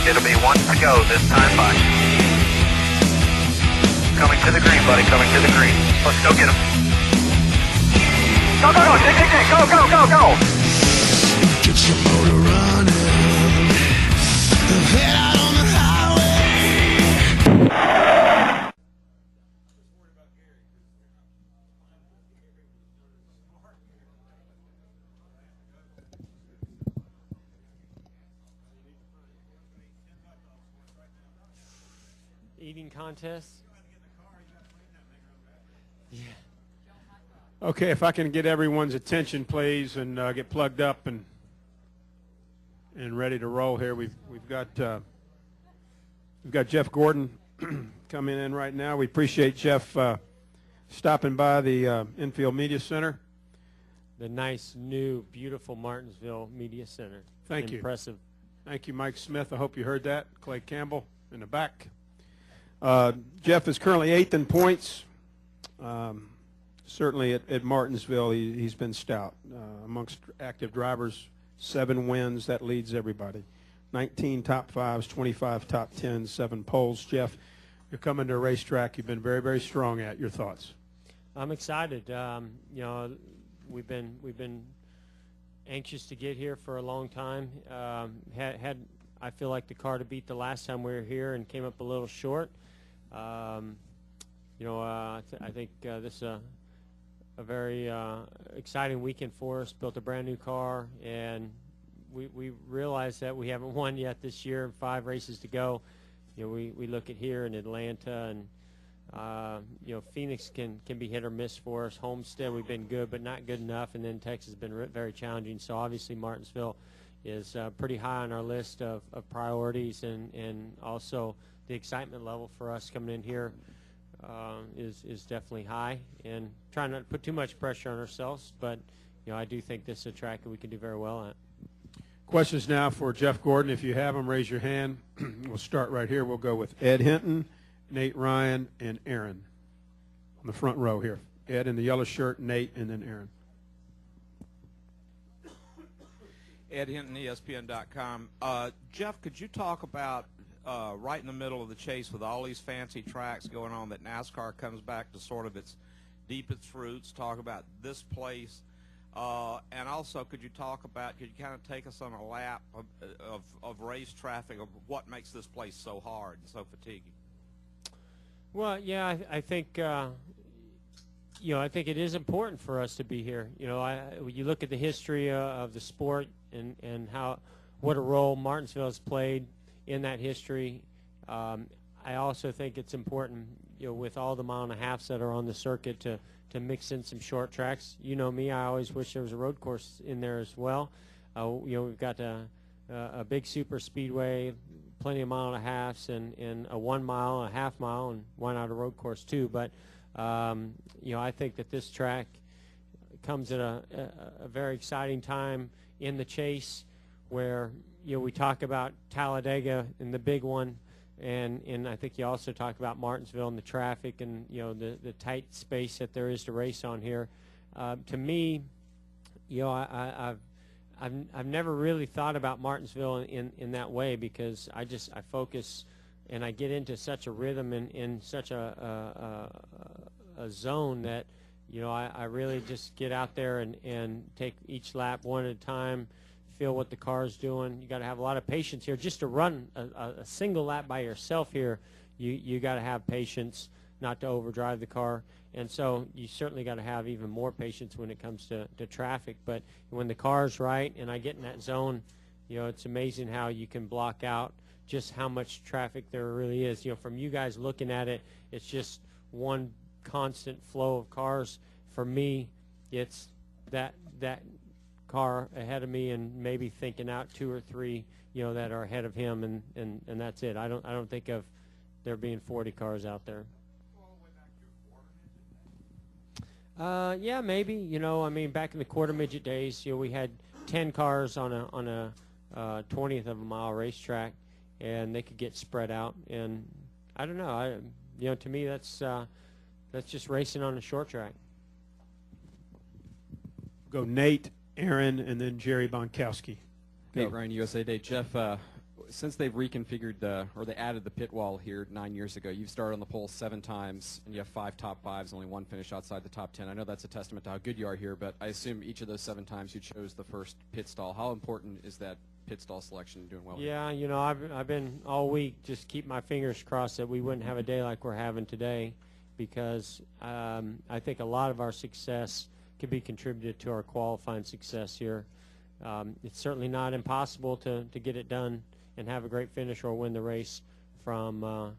It'll be one to go this time by. Coming to the green, buddy. Coming to the green. Let's go get him. Go, go, go. Dig, dig, dig. Go, go, go, go. Get your motor running. Head out on the highway. Eating contest. Yeah. Okay, if I can get everyone's attention, please, and get plugged up and ready to roll here. We've got Jeff Gordon coming in right now. We appreciate Jeff stopping by the Infield Media Center. The nice, new, beautiful Martinsville Media Center. Thank you. Impressive. Thank you, Mike Smith. I hope you heard that. Clay Campbell in the back. Jeff is currently 8th in points. Certainly at Martinsville, he's been stout. Amongst active drivers, 7 wins. That leads everybody. 19 top 5s, 25 top 10s, 7 poles. Jeff, you're coming to a racetrack you've been very, very strong at. Your thoughts? I'm excited. You know, we've been anxious to get here for a long time. Had I feel like the car to beat the last time we were here and came up a little short. You know, I think this is a very exciting weekend for us. Built a brand new car, and we realized that we haven't won yet this year. 5 races to go. You know, we look at here in Atlanta, and you know, Phoenix can be hit or miss for us. Homestead, we've been good, but not good enough, and then Texas has been very challenging. So obviously Martinsville is pretty high on our list of priorities, and also the excitement level for us coming in here is definitely high, and trying not to put too much pressure on ourselves, but you know, I do think this is a track that we can do very well at. Questions now for Jeff Gordon. If you have them, raise your hand. We'll start right here. We'll go with Ed Hinton, Nate Ryan, and Aaron on the front row here. Ed in the yellow shirt, Nate, and then Aaron. Ed Hinton, ESPN.com. Jeff, could you talk about right in the middle of the chase with all these fancy tracks going on that NASCAR comes back to sort of its deepest roots, talk about this place, and also could you kind of take us on a lap of race traffic, of what makes this place so hard and so fatiguing? Well, yeah, I think you know, I think it is important for us to be here. You know, you look at the history of the sport and what a role Martinsville has played in that history. I also think it's important, you know, with all the mile-and-a-halfs that are on the circuit to mix in some short tracks. You know me, I always wish there was a road course in there as well. You know, we've got a big super speedway, plenty of mile-and-a-halfs, and a 1 mile, a half mile, and why not a road course too. But you know, I think that this track comes at a very exciting time in the chase, where you know, we talk about Talladega and the big one, and I think you also talk about Martinsville and the traffic and, you know, the tight space that there is to race on here. To me, you know, I've never really thought about Martinsville in that way, because I focus and I get into such a rhythm and in such a zone that, you know, I really just get out there and take each lap one at a time, feel what the car is doing. You got to have a lot of patience here. Just to run a single lap by yourself here, you got to have patience not to overdrive the car. And so you certainly got to have even more patience when it comes to traffic. But when the car's right and I get in that zone, you know, it's amazing how you can block out just how much traffic there really is. You know, from you guys looking at it, it's just one constant flow of cars. For me, it's that car ahead of me and maybe thinking out 2 or 3, you know, that are ahead of him, and that's it. I don't think of there being 40 cars out there. Yeah, maybe. You know, I mean, back in the quarter midget days, you know, we had 10 cars on a 20th of a mile racetrack, and they could get spread out. And I don't know. You know, to me, that's just racing on a short track. Go Nate, Aaron, and then Jerry Bonkowski. Nate Ryan, USA Today. Jeff, since they've reconfigured or they added the pit wall here 9 years ago, you've started on the pole 7 times, and you have 5 top 5s, only 1 finish outside the top 10. I know that's a testament to how good you are here, but I assume each of those 7 times you chose the first pit stall. How important is that pit stall selection doing well? Yeah, you know, I've been all week just keep my fingers crossed that we wouldn't have a day like we're having today, because I think a lot of our success could be contributed to our qualifying success here. It's certainly not impossible to get it done and have a great finish or win the race from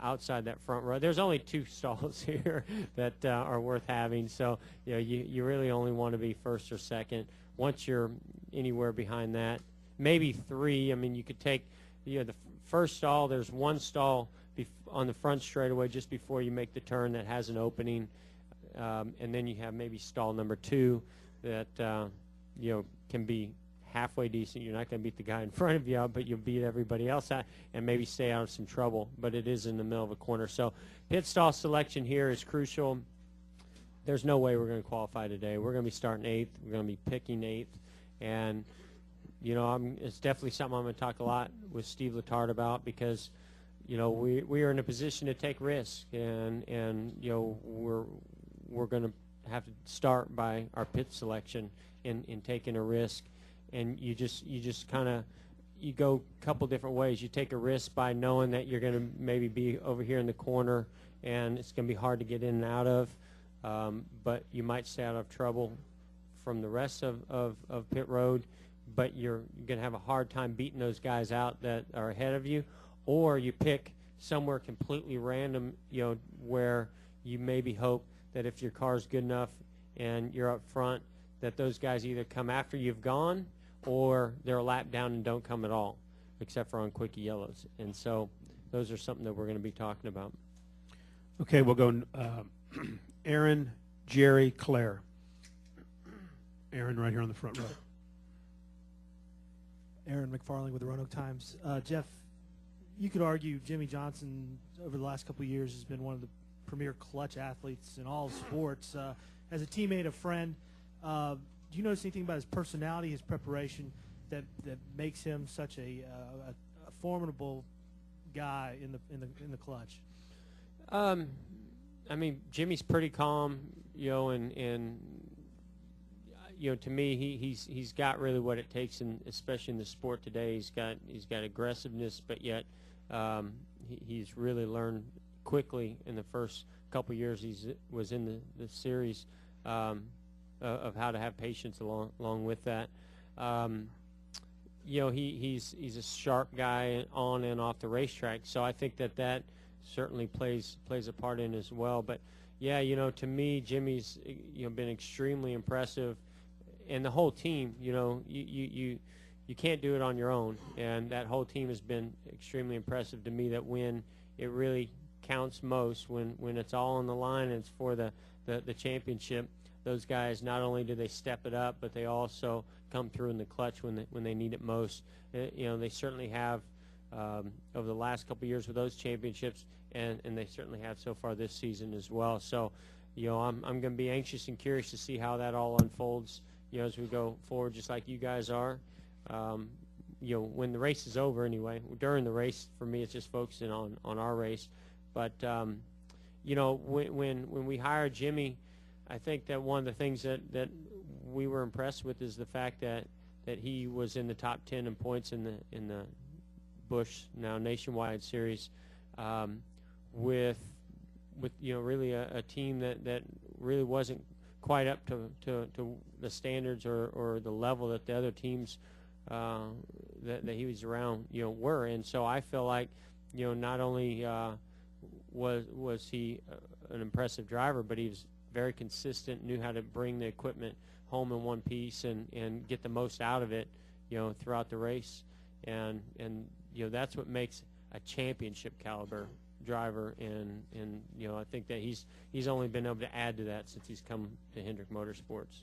outside that front row. There's only 2 stalls here that are worth having, so you know you really only want to be first or second. Once you're anywhere behind that, maybe 3. I mean, you could take the first stall. There's 1 stall on the front straightaway just before you make the turn that has an opening, and then you have maybe stall number 2 that can be halfway decent. You're not going to beat the guy in front of you, but you'll beat everybody else out and maybe stay out of some trouble. But it is in the middle of a corner. So pit stall selection here is crucial. There's no way we're going to qualify today. We're going to be starting 8th. We're going to be picking 8th. And, you know, it's definitely something I'm going to talk a lot with Steve Letard about, because, you know, we are in a position to take risks. And you know, we're going to have to start by our pit selection in taking a risk. And you just kind of go a couple different ways. You take a risk by knowing that you're going to maybe be over here in the corner and it's going to be hard to get in and out of, but you might stay out of trouble from the rest of pit road, but you're going to have a hard time beating those guys out that are ahead of you. Or you pick somewhere completely random, you know, where you maybe hope that if your car's good enough and you're up front, that those guys either come after you've gone or they're a lap down and don't come at all, except for on quickie yellows. And so those are something that we're going to be talking about. Okay, we'll go Aaron, Jerry, Claire. Aaron right here on the front row. Aaron McFarling with the Roanoke Times. Jeff, you could argue Jimmy Johnson over the last couple of years has been one of the premier clutch athletes in all sports. As a teammate, a friend, do you notice anything about his personality, his preparation, that makes him such a formidable guy in the clutch? I mean, Jimmy's pretty calm, you know, and you know, to me, he's got really what it takes, especially in the sport today. He's got aggressiveness, but yet he's really learned quickly in the first couple years he was in the series of how to have patience along with that. You know, he's a sharp guy on and off the racetrack, so I think that certainly plays a part in as well. But yeah, you know, to me, Jimmy's been extremely impressive, and the whole team. You know, you can't do it on your own, and that whole team has been extremely impressive to me. That when it really counts most, when it's all on the line and it's for the championship, those guys, not only do they step it up, but they also come through in the clutch when they need it most. You know, they certainly have over the last couple of years with those championships, and they certainly have so far this season as well. So, you know, I'm going to be anxious and curious to see how that all unfolds, you know, as we go forward, just like you guys are. You know, when the race is over anyway. During the race, for me, it's just focusing on our race. But, you know, when we hired Jimmy, I think that one of the things that we were impressed with is the fact that he was in the top 10 in points in the Busch now Nationwide Series, with you know, really a team that really wasn't quite up to the standards or the level that the other teams that he was around, you know, were. And so I feel like, you know, not only was he an impressive driver, but he was very consistent, knew how to bring the equipment home in one piece and get the most out of it, you know, throughout the race. And you know, that's what makes a championship caliber driver. And you know, I think that he's only been able to add to that since he's come to Hendrick Motorsports.